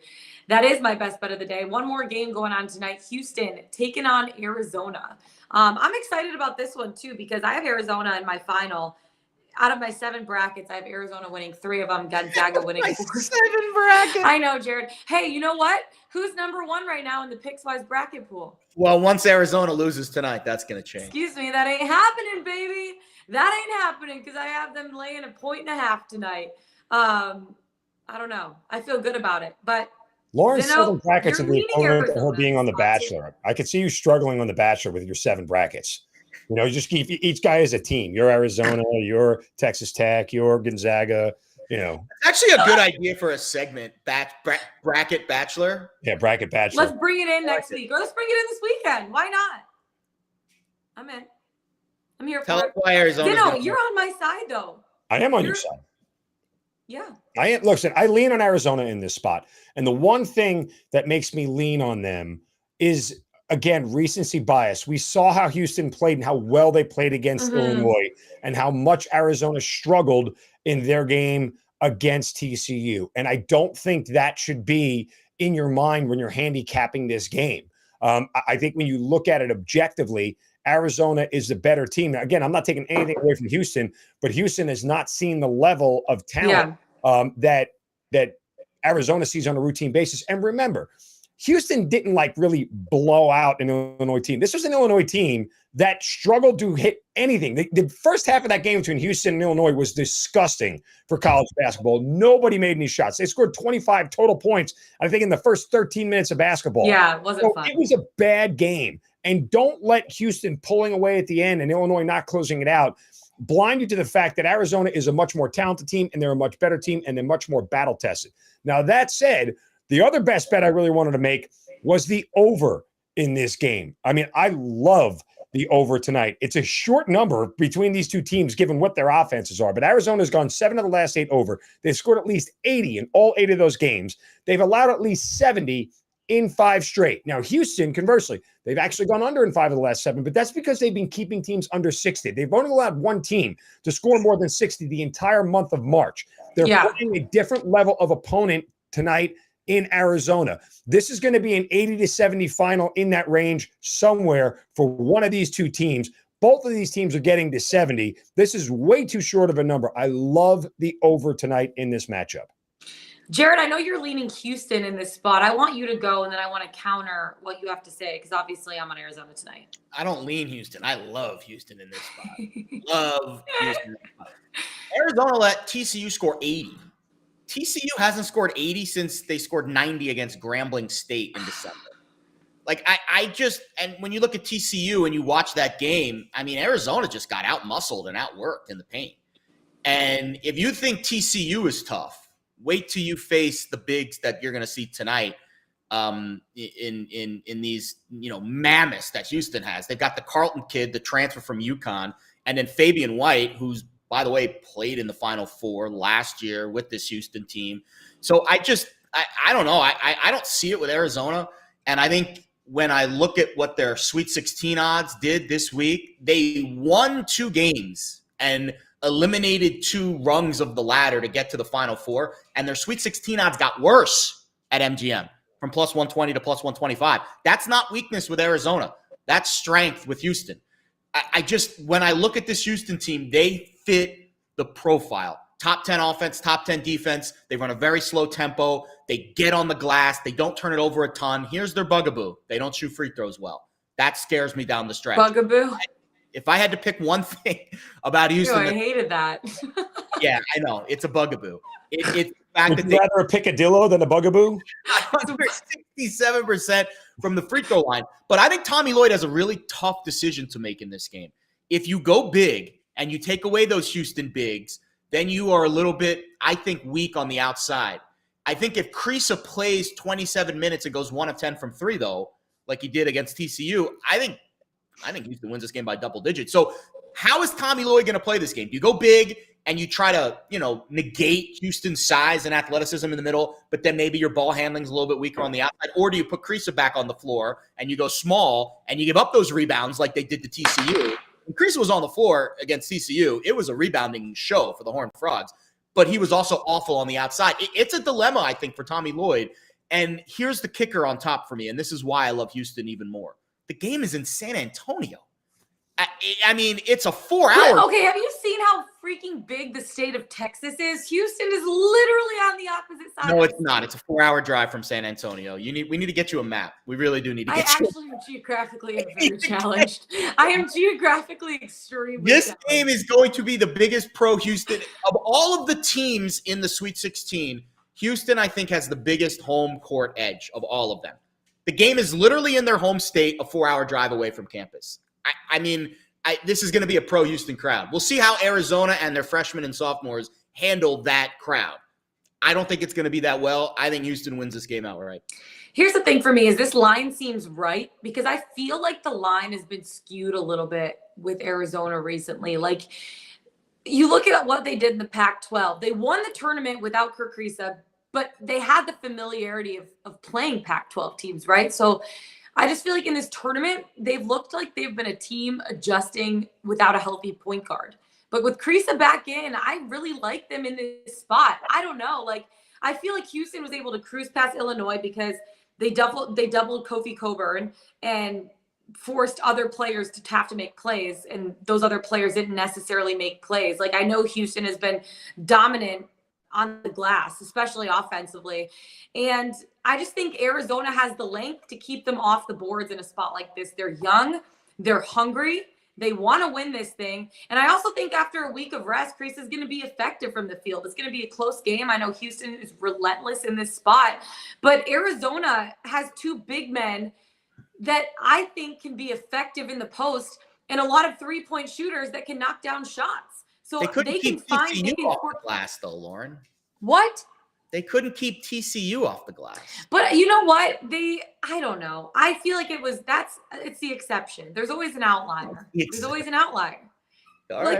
[SPEAKER 1] that is my best bet of the day. One more game going on tonight. Houston taking on Arizona. I'm excited about this one too because I have Arizona in my final. Out of my 7 brackets, I have Arizona winning 3 of them, Gonzaga winning 4.
[SPEAKER 2] 7 brackets.
[SPEAKER 1] I know, Jared. Hey, you know what? Who's number 1 right now in the Pickswise bracket pool?
[SPEAKER 2] Well, once Arizona loses tonight, that's going to change.
[SPEAKER 1] Excuse me, that ain't happening, baby. That ain't happening because I have them laying 1.5 tonight. I don't know. I feel good about it, but
[SPEAKER 3] Lauren's
[SPEAKER 1] Zeno,
[SPEAKER 3] 7 brackets
[SPEAKER 1] you're
[SPEAKER 3] and the
[SPEAKER 1] leading
[SPEAKER 3] opponent of her
[SPEAKER 1] Arizona
[SPEAKER 3] being on The
[SPEAKER 1] this spot, too.
[SPEAKER 3] Bachelor. I could see you struggling on The Bachelor with your 7 brackets. You know, you just keep each guy as a team. You're Arizona, you're Texas Tech, you're Gonzaga, you know.
[SPEAKER 2] It's actually a good idea for a segment, bracket bachelor.
[SPEAKER 3] Yeah, bracket Bachelor.
[SPEAKER 1] Let's bring it in next week. Or let's bring it in this weekend. Why not? I'm in. I'm here
[SPEAKER 2] Tell
[SPEAKER 1] for
[SPEAKER 2] us
[SPEAKER 1] it.
[SPEAKER 2] why Arizona.
[SPEAKER 1] Zeno, you're on my side, though.
[SPEAKER 3] I am on your side.
[SPEAKER 1] Yeah.
[SPEAKER 3] Listen, I lean on Arizona in this spot. And the one thing that makes me lean on them is, again, recency bias. We saw how Houston played and how well they played against Illinois and how much Arizona struggled in their game against TCU. And I don't think that should be in your mind when you're handicapping this game. I think when you look at it objectively, Arizona is the better team. Now, again, I'm not taking anything away from Houston, but Houston has not seen the level of talent that Arizona sees on a routine basis. And remember, Houston didn't really blow out an Illinois team. This was an Illinois team that struggled to hit anything. The first half of that game between Houston and Illinois was disgusting for college basketball. Nobody made any shots. They scored 25 total points, I think, in the first 13 minutes of basketball.
[SPEAKER 1] Yeah, it wasn't fun.
[SPEAKER 3] It was a bad game. And don't let Houston pulling away at the end and Illinois not closing it out blind you to the fact that Arizona is a much more talented team and they're a much better team and they're much more battle tested. Now, that said, the other best bet I really wanted to make was the over in this game. I mean, I love the over tonight. It's a short number between these two teams, given what their offenses are. But Arizona's gone 7 of the last 8 over. They've scored at least 80 in all 8 of those games. They've allowed at least 70 in 5 straight. Now, Houston, conversely, they've actually gone under in 5 of the last 7, but that's because they've been keeping teams under 60. They've only allowed one team to score more than 60 the entire month of March. They're playing a different level of opponent tonight in Arizona. This is going to be an 80 to 70 final in that range somewhere for one of these two teams. Both of these teams are getting to 70. This is way too short of a number. I love the over tonight in this matchup.
[SPEAKER 1] Jared, I know you're leaning Houston in this spot. I want you to go, and then I want to counter what you have to say, because obviously I'm on Arizona tonight.
[SPEAKER 2] I don't lean Houston. I love Houston in this spot. Love Houston in this spot. Arizona let TCU score 80. TCU hasn't scored 80 since they scored 90 against Grambling State in December. And when you look at TCU and you watch that game, I mean, Arizona just got out-muscled and outworked in the paint. And if you think TCU is tough, wait till you face the bigs that you're going to see tonight in these, mammoths that Houston has. They've got the Carlton kid, the transfer from UConn, and then Fabian White, who's, by the way, played in the Final Four last year with this Houston team. So I don't know. I don't see it with Arizona. And I think when I look at what their Sweet 16 odds did this week, they won 2 games and eliminated 2 rungs of the ladder to get to the Final Four. And their Sweet 16 odds got worse at MGM from plus 120 to plus 125. That's not weakness with Arizona. That's strength with Houston. When I look at this Houston team, they fit the profile. Top 10 offense, top 10 defense. They run a very slow tempo. They get on the glass. They don't turn it over a ton. Here's their bugaboo. They don't shoot free throws well. That scares me down the stretch.
[SPEAKER 1] Bugaboo?
[SPEAKER 2] If I had to pick one thing about Houston.
[SPEAKER 1] I hated that.
[SPEAKER 2] Yeah, I know. It's a bugaboo. It's the fact
[SPEAKER 3] Would you rather a picadillo than a bugaboo?
[SPEAKER 2] 67% from the free throw line. But I think Tommy Lloyd has a really tough decision to make in this game. If you go big and you take away those Houston bigs, then you are a little bit, I think, weak on the outside. I think if Kriisa plays 27 minutes and goes 1 of 10 from 3, though, like he did against TCU, I think Houston wins this game by double digits. So how is Tommy Lloyd going to play this game? Do you go big and you try to, negate Houston's size and athleticism in the middle, but then maybe your ball handling's a little bit weaker on the outside? Or do you put Kriisa back on the floor and you go small and you give up those rebounds like they did to TCU? When Kriisa was on the floor against TCU, it was a rebounding show for the Horned Frogs, but he was also awful on the outside. It's a dilemma, I think, for Tommy Lloyd. And here's the kicker on top for me, and this is why I love Houston even more. The game is in San Antonio. I mean, it's a 4-hour.
[SPEAKER 1] Okay, have you seen how freaking big the state of Texas is? Houston is literally on the opposite side.
[SPEAKER 2] No, it's not. It's a 4-hour drive from San Antonio. We need to get you a map. We really do need to get you.
[SPEAKER 1] I actually am geographically very challenged. I am geographically extremely
[SPEAKER 2] This
[SPEAKER 1] challenged.
[SPEAKER 2] game is going to be the biggest pro-Houston. Of all of the teams in the Sweet 16, Houston, I think, has the biggest home court edge of all of them. The game is literally in their home state, a 4-hour drive away from campus. I mean, this is going to be a pro-Houston crowd. We'll see how Arizona and their freshmen and sophomores handle that crowd. I don't think it's going to be that well. I think Houston wins this game outright.
[SPEAKER 1] Here's the thing for me is this line seems right because I feel like the line has been skewed a little bit with Arizona recently. Like, you look at what they did in the Pac-12. They won the tournament without Kirk Kriisa, but they had the familiarity of playing Pac-12 teams, right? So I just feel like in this tournament, they've looked like they've been a team adjusting without a healthy point guard. But with Kriisa back in, I really like them in this spot. I don't know. Like, I feel like Houston was able to cruise past Illinois because they doubled Kofi Coburn and forced other players to have to make plays. And those other players didn't necessarily make plays. Like, I know Houston has been dominant on the glass, especially offensively. And I just think Arizona has the length to keep them off the boards in a spot like this. They're young, they're hungry, they want to win this thing. And I also think after a week of rest, Kriisa is going to be effective from the field. It's going to be a close game. I know Houston is relentless in this spot, but Arizona has two big men that I think can be effective in the post and a lot of three-point shooters that can knock down shots. So they can find
[SPEAKER 2] TCU off the glass, though, Lauren.
[SPEAKER 1] What?
[SPEAKER 2] They couldn't keep TCU off the glass.
[SPEAKER 1] But you know what? I don't know. I feel like it's the exception. There's always an outlier. There's always an outlier. Like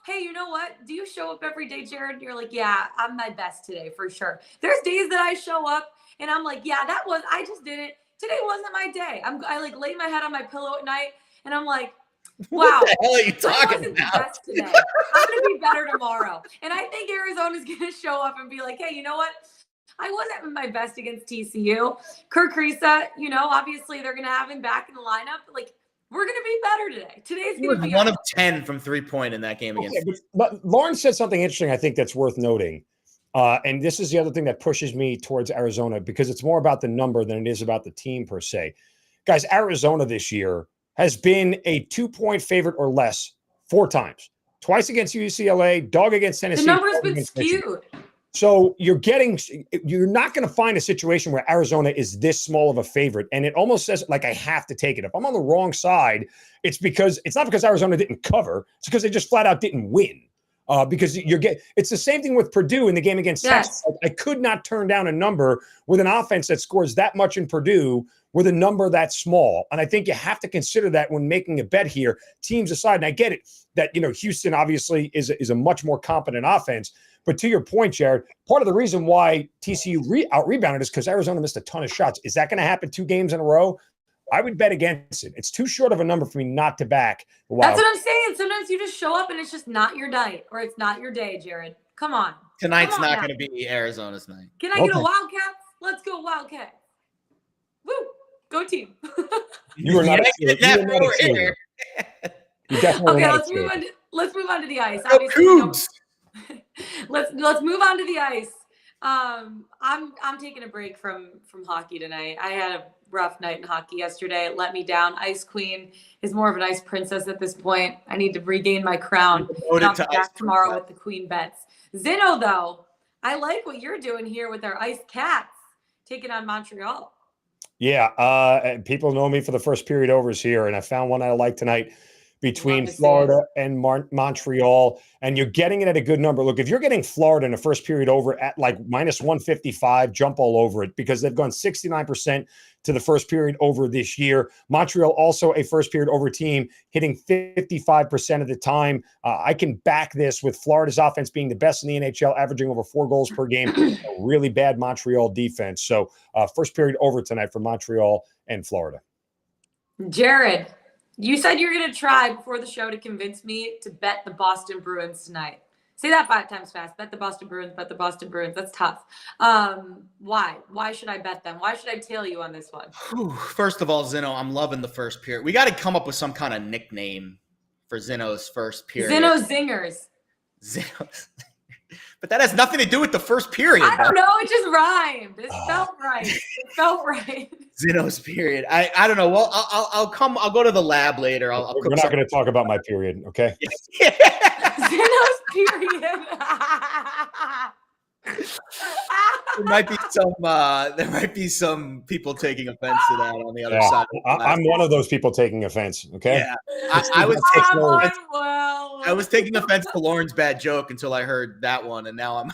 [SPEAKER 1] hey, you know what? Do you show up every day, Jared? You're like, yeah, I'm my best today for sure. There's days that I show up and I'm like, yeah, I just did it. Today wasn't my day. I like lay my head on my pillow at night and I'm like, wow,
[SPEAKER 2] what the hell are you talking about?
[SPEAKER 1] The best today. I'm going to be better tomorrow. And I think Arizona's going to show up and be like, hey, you know what? I wasn't my best against TCU. Kirk Kriisa, obviously they're going to have him back in the lineup. But, like, we're going to be better today. Today's going to be
[SPEAKER 2] 1 of 10 from 3-point in that game against.
[SPEAKER 3] But Lauren said something interesting, I think, that's worth noting. And this is the other thing that pushes me towards Arizona because it's more about the number than it is about the team per se. Guys, Arizona this year has been a 2-point favorite or less 4 times. Twice against UCLA, dog against Tennessee.
[SPEAKER 1] The number's been skewed.
[SPEAKER 3] So you're not going to find a situation where Arizona is this small of a favorite. And it almost says like, I have to take it. If I'm on the wrong side, it's not because Arizona didn't cover. It's because they just flat out didn't win. Because it's the same thing with Purdue in the game against Texas. I could not turn down a number with an offense that scores that much in Purdue with a number that small. And I think you have to consider that when making a bet here, teams aside. And I get it that, Houston obviously is a much more competent offense. But to your point, Jared, part of the reason why TCU out-rebounded is because Arizona missed a ton of shots. Is that going to happen 2 games in a row? I would bet against it. It's too short of a number for me not to back.
[SPEAKER 1] That's what I'm saying. Sometimes you just show up and it's just not your night or it's not your day, Jared. Come on.
[SPEAKER 2] Tonight's not going to be Arizona's night.
[SPEAKER 1] Can I get a Wildcat? Let's go Wildcat. Woo! Go team.
[SPEAKER 3] You were not here.
[SPEAKER 1] Okay, let's move on to the ice. Let's move on to the ice. I'm taking a break from hockey tonight. I had a rough night in hockey yesterday. It let me down. Ice Queen is more of an ice princess at this point. I need to regain my crown. I'll be back tomorrow with the Queen bets. Zeno, though, I like what you're doing here with our Ice Cats taking on Montreal.
[SPEAKER 3] Yeah, people know me for the first period overs here, and I found one I like tonight between Florida and Montreal, and you're getting it at a good number. Look, if you're getting Florida in the first period over at like minus 155, jump all over it because they've gone 69% to the first period over this year. Montreal also a first period over team, hitting 55% of the time. I can back this with Florida's offense being the best in the NHL, averaging over 4 goals per game. A really bad Montreal defense. So first period over tonight for Montreal and Florida.
[SPEAKER 1] Jared, you said you were going to try before the show to convince me to bet the Boston Bruins tonight. Say that 5 times fast. Bet the Boston Bruins, bet the Boston Bruins. That's tough. Why? Why should I bet them? Why should I tail you on this one?
[SPEAKER 2] First of all, Zeno, I'm loving the first period. We got to come up with some kind of nickname for Zeno's first period.
[SPEAKER 1] Zeno Zingers.
[SPEAKER 2] Zeno. But that has nothing to do with the first period.
[SPEAKER 1] I don't know. It just rhymed. It felt right. It felt right.
[SPEAKER 2] Zeno's period. I don't know. Well, I'll come. I'll go to the lab later.
[SPEAKER 3] We're not going to talk about my period, okay?
[SPEAKER 1] Zeno's period.
[SPEAKER 2] There might be some people taking offense to that on the other side.
[SPEAKER 3] I'm one of those people taking offense. Okay.
[SPEAKER 2] Yeah. I was taking offense to Lauren's bad joke until I heard that one, and now I'm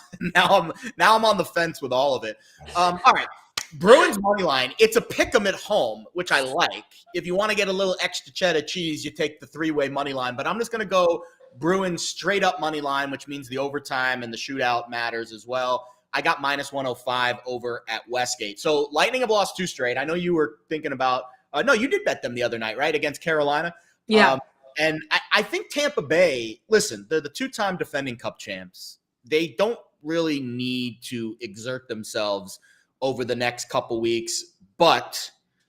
[SPEAKER 2] on the fence with all of it. All right. Bruins money line. It's a pick 'em at home, which I like. If you want to get a little extra cheddar cheese, you take the 3-way money line. But I'm just going to go Bruins straight up money line, which means the overtime and the shootout matters as well. I got minus 105 over at Westgate. So Lightning have lost 2 straight. I know you were thinking about no, you did bet them the other night, right? Against Carolina.
[SPEAKER 1] Yeah.
[SPEAKER 2] And I think Tampa Bay, listen, they're the 2-time defending Cup champs. They don't really need to exert themselves over the next couple weeks. But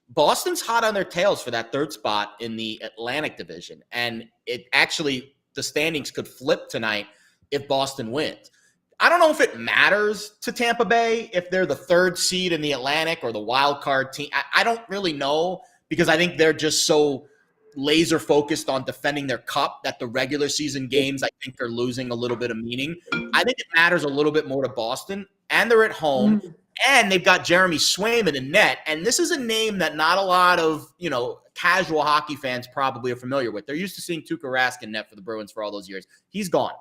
[SPEAKER 2] Boston's hot on their tails for that 3rd spot in the Atlantic Division. And it actually, the standings could flip tonight if Boston wins. I don't know if it matters to Tampa Bay if they're the 3rd seed in the Atlantic or the wild card team. I don't really know because I think they're just so laser focused on defending their cup that the regular season games I think are losing a little bit of meaning. I think it matters a little bit more to Boston, and they're at home, and they've got Jeremy Swayman in net. And this is a name that not a lot of, casual hockey fans probably are familiar with. They're used to seeing Tuukka Rask in net for the Bruins for all those years. He's gone.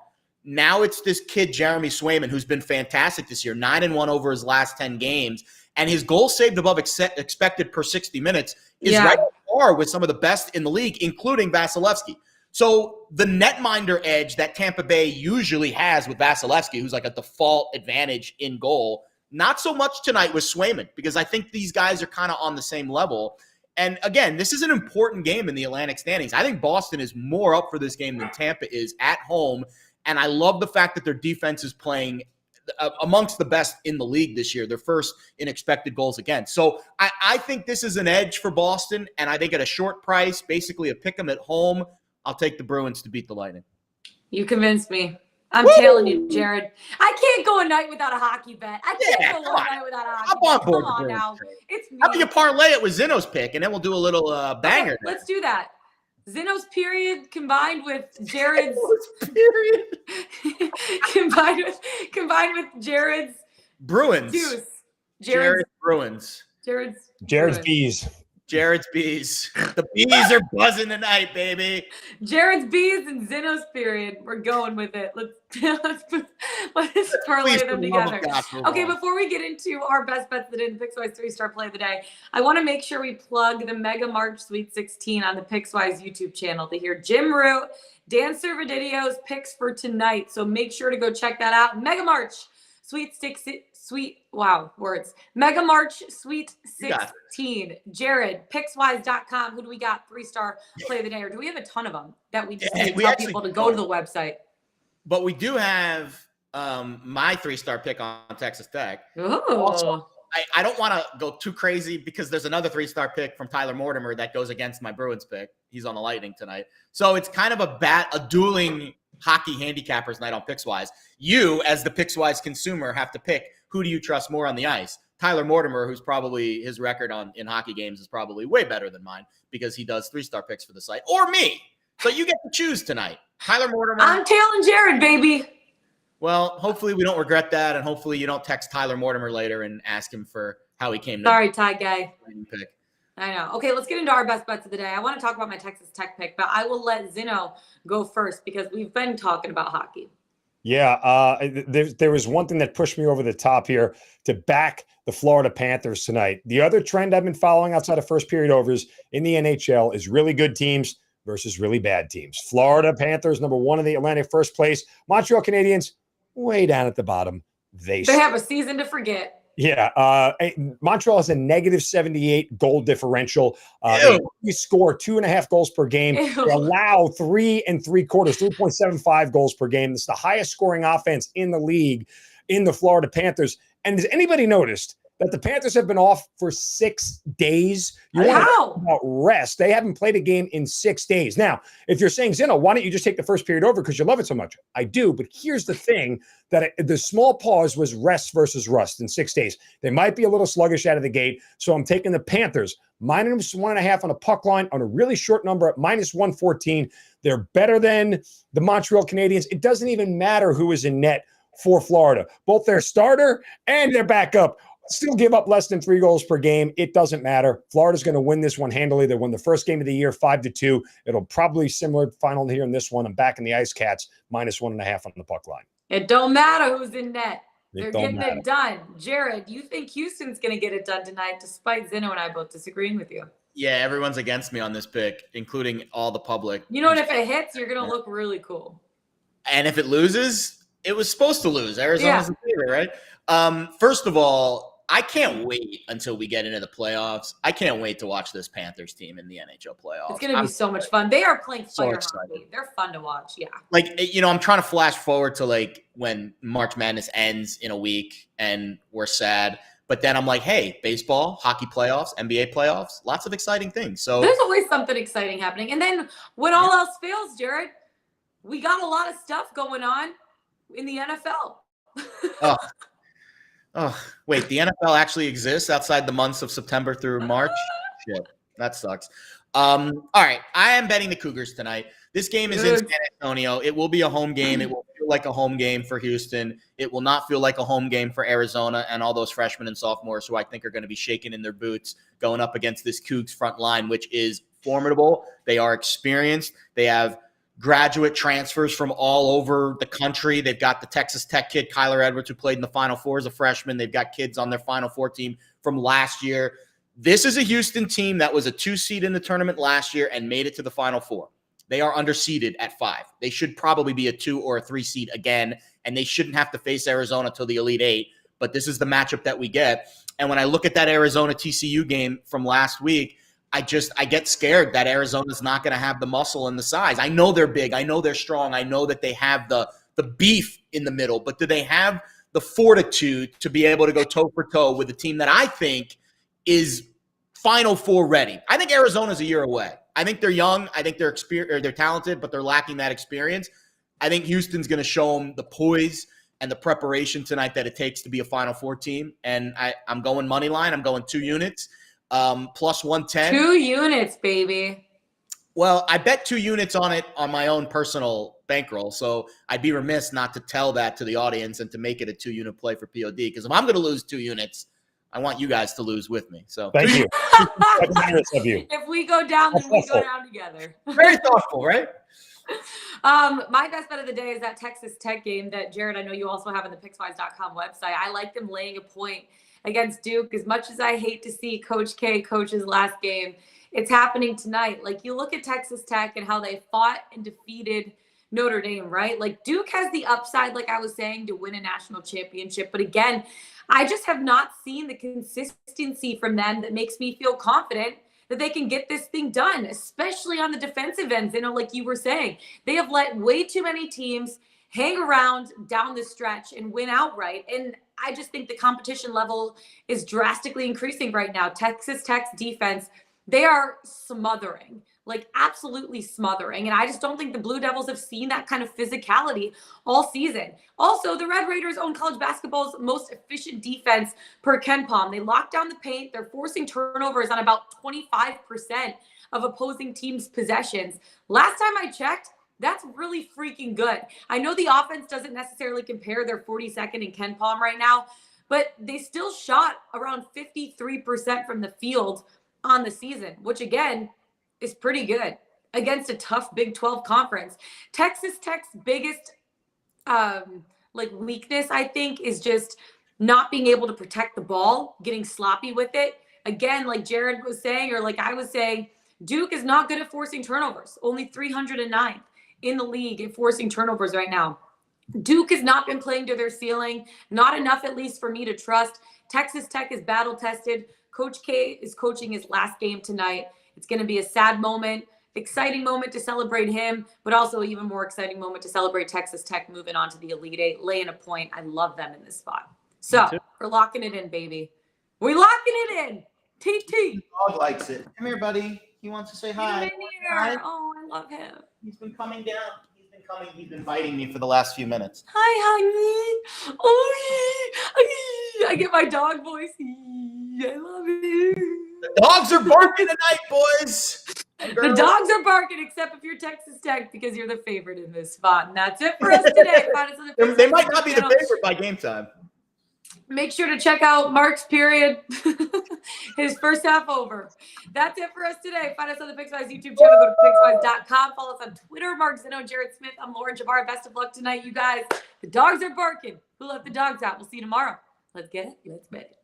[SPEAKER 2] Now it's this kid, Jeremy Swayman, who's been fantastic this year, 9-1 over his last 10 games. And his goal saved above expected per 60 minutes is right on par with some of the best in the league, including Vasilevsky. So the netminder edge that Tampa Bay usually has with Vasilevsky, who's like a default advantage in goal, not so much tonight with Swayman, because I think these guys are kind of on the same level. And again, this is an important game in the Atlantic standings. I think Boston is more up for this game than Tampa is at home. And I love the fact that their defense is playing amongst the best in the league this year. They're first in expected goals against. So I think this is an edge for Boston. And I think at a short price, basically a pick 'em at home, I'll take the Bruins to beat the Lightning.
[SPEAKER 1] You convinced me. I'm tailing you, Jared. I can't go a night without a hockey bet. I can't go a night without a hockey bet. Come on now. It's me.
[SPEAKER 2] How about you parlay it with Zeno's pick, and then we'll do a little banger.
[SPEAKER 1] Okay, let's do that. Zeno's period combined with Jared's
[SPEAKER 2] period
[SPEAKER 1] combined with Jared's
[SPEAKER 2] Bruins.
[SPEAKER 1] Deuce.
[SPEAKER 2] Jared's Bruins.
[SPEAKER 1] Jared's
[SPEAKER 3] bees.
[SPEAKER 2] Jared's bees. The bees are buzzing tonight, baby.
[SPEAKER 1] Jared's bees and Zeno's period. We're going with it. Let's parlay them together. Okay, before we get into our best bets that in the Pickswise 3-star play of the day, I want to make sure we plug the Mega March Sweet 16 on the Pickswise YouTube channel to hear Jim Root, Dan Servididio's picks for tonight. So make sure to go check that out. Mega March Mega March Sweet 16. Jared, Pickswise.com. Who do we got? 3-star play of the day, or do we have a ton of them that we just need to tell people to go to the website?
[SPEAKER 2] But we do have my 3-star pick on Texas Tech.
[SPEAKER 1] Oh.
[SPEAKER 2] I don't want to go too crazy because there's another 3-star pick from Tyler Mortimer that goes against my Bruins pick. He's on the Lightning tonight. So it's kind of a dueling hockey handicappers night on Pickswise. You, as the Pickswise consumer, have to pick who do you trust more on the ice. Tyler Mortimer, who's probably his record in hockey games is probably way better than mine because he does 3-star picks for the site, or me. So you get to choose tonight. Tyler Mortimer.
[SPEAKER 1] I'm tailing Jared, baby.
[SPEAKER 2] Well, hopefully we don't regret that, and hopefully you don't text Tyler Mortimer later and ask him for how he came.
[SPEAKER 1] Sorry, Ty guy.
[SPEAKER 2] Pick.
[SPEAKER 1] I know. Okay, let's get into our best bets of the day. I want to talk about my Texas Tech pick, but I will let Zeno go first because we've been talking about hockey.
[SPEAKER 3] Yeah, there was one thing that pushed me over the top here to back the Florida Panthers tonight. The other trend I've been following outside of first period overs in the NHL is really good teams versus really bad teams. Florida Panthers, number 1 in the Atlantic, first place. Montreal Canadiens, way down at the bottom. They
[SPEAKER 1] have a season to forget.
[SPEAKER 3] Yeah, Montreal has a negative 78 goal differential. They score 2.5 goals per game.
[SPEAKER 1] Ew.
[SPEAKER 3] They allow 3 3.75 goals per game. It's the highest scoring offense in the league in the Florida Panthers. And has anybody noticed that the Panthers have been off for 6 days? You want to talk about rest. They haven't played a game in 6 days. Now, if you're saying, Zeno, why don't you just take the first period over because you love it so much? I do, but here's the thing, that the small pause was rest versus rust in 6 days. They might be a little sluggish out of the gate, so I'm taking the Panthers -1.5 on a puck line on a really short number at -114. They're better than the Montreal Canadiens. It doesn't even matter who is in net for Florida. Both their starter and their backup still give up less than 3 goals per game. It doesn't matter. Florida's going to win this one handily. They won the first game of the year 5-2. It'll probably similar final here in this one. I'm backing the Ice Cats -1.5 on the puck line.
[SPEAKER 1] It don't matter who's in net. They're getting it done. Jared, you think Houston's going to get it done tonight, despite Zeno and I both disagreeing with you?
[SPEAKER 2] Yeah, everyone's against me on this pick, including all the public.
[SPEAKER 1] You know what? If it hits, you're going to look really cool.
[SPEAKER 2] And if it loses, it was supposed to lose. Arizona's the favorite, right? First of all, I can't wait until we get into the playoffs. I can't wait to watch this Panthers team in the NHL playoffs.
[SPEAKER 1] It's going to be so much fun. They are playing fire hockey. They're fun to watch. Yeah.
[SPEAKER 2] Like, I'm trying to flash forward to like when March Madness ends in a week and we're sad. But then I'm like, hey, baseball, hockey playoffs, NBA playoffs, lots of exciting things. So
[SPEAKER 1] there's always something exciting happening. And then when all else fails, Jared, we got a lot of stuff going on in the NFL.
[SPEAKER 2] Oh, wait, the NFL actually exists outside the months of September through March? Shit, that sucks. All right, I am betting the Cougars tonight. This game is in San Antonio. It will be a home game. It will feel like a home game for Houston. It will not feel like a home game for Arizona and all those freshmen and sophomores who I think are going to be shaking in their boots going up against this Cougs front line, which is formidable. They are experienced. They have graduate transfers from all over the country. They've got the Texas Tech kid, Kyler Edwards, who played in the Final Four as a freshman. They've got kids on their Final Four team from last year. This is a Houston team that was a 2 seed in the tournament last year and made it to the Final Four. They are underseeded at 5. They should probably be a 2 or a 3 seed again, and they shouldn't have to face Arizona till the Elite 8. But this is the matchup that we get. And when I look at that Arizona TCU game from last week, I get scared that Arizona's not going to have the muscle and the size. I know they're big. I know they're strong. I know that they have the beef in the middle, but do they have the fortitude to be able to go toe for toe with a team that I think is Final Four ready? I think Arizona's a year away. I think they're young. I think they're talented, but they're lacking that experience. I think Houston's going to show them the poise and the preparation tonight that it takes to be a Final Four team. And I'm going money line. I'm going 2 units. Plus 110.
[SPEAKER 1] 2 units, baby.
[SPEAKER 2] Well, I bet 2 units on it on my own personal bankroll. So I'd be remiss not to tell that to the audience and to make it a 2-unit play for POD. Because if I'm going to lose 2 units, I want you guys to lose with me. So
[SPEAKER 3] thank you.
[SPEAKER 1] If we go down, then we go down together.
[SPEAKER 2] Very thoughtful, right?
[SPEAKER 1] My best bet of the day is that Texas Tech game that, Jared, I know you also have on the Pickswise.com website. I like them laying a point against Duke. As much as I hate to see Coach K coach his last game, it's happening tonight. Like, you look at Texas Tech and how they fought and defeated Notre Dame, right? Like, Duke has the upside, like I was saying, to win a national championship. But again, I just have not seen the consistency from them that makes me feel confident that they can get this thing done, especially on the defensive ends. Like you were saying, they have let way too many teams hang around down the stretch and win outright. And I just think the competition level is drastically increasing right now. Texas Tech's defense, they are smothering, like absolutely smothering. And I just don't think the Blue Devils have seen that kind of physicality all season. Also, the Red Raiders own college basketball's most efficient defense per Ken Palm. They lock down the paint. They're forcing turnovers on about 25% of opposing teams' possessions. Last time I checked, that's really freaking good. I know the offense doesn't necessarily compare their 42nd and Ken Palm right now, but they still shot around 53% from the field on the season, which again is pretty good against a tough Big 12 conference. Texas Tech's biggest weakness, I think, is just not being able to protect the ball, getting sloppy with it. Again, like Jared was saying, or like I was saying, Duke is not good at forcing turnovers. Only 309th in the league at forcing turnovers right now. Duke has not been playing to their ceiling, not enough at least for me to trust. Texas Tech is battle tested. Coach K is coaching his last game tonight. It's going to be a sad moment, exciting moment to celebrate him, but also even more exciting moment to celebrate Texas Tech moving on to the Elite Eight, laying a point. I love them in this spot. So we're locking it in, baby. We're locking it in. TT.
[SPEAKER 2] The dog likes it. Come here, buddy. He wants to say hi.
[SPEAKER 1] Hi. Oh, I love him.
[SPEAKER 2] He's been coming down. He's been biting me for the last few minutes.
[SPEAKER 1] Hi, honey. Oh, I get my dog voice. I love you.
[SPEAKER 2] The dogs are barking tonight, boys.
[SPEAKER 1] The dogs are barking, except if you're Texas Tech, because you're the favorite in this spot. And that's it for us today.
[SPEAKER 2] They might not be the favorite by game time.
[SPEAKER 1] Make sure to check out Mark's period, his first half over. That's it for us today. Find us on the Pickswise YouTube channel. Go to Pickswise.com. Follow us on Twitter. Mark Zeno, Jared Smith. I'm Lauren Jabbar. Best of luck tonight, you guys. The dogs are barking. Who let the dogs out? We'll see you tomorrow. Let's get it. Let's bet it.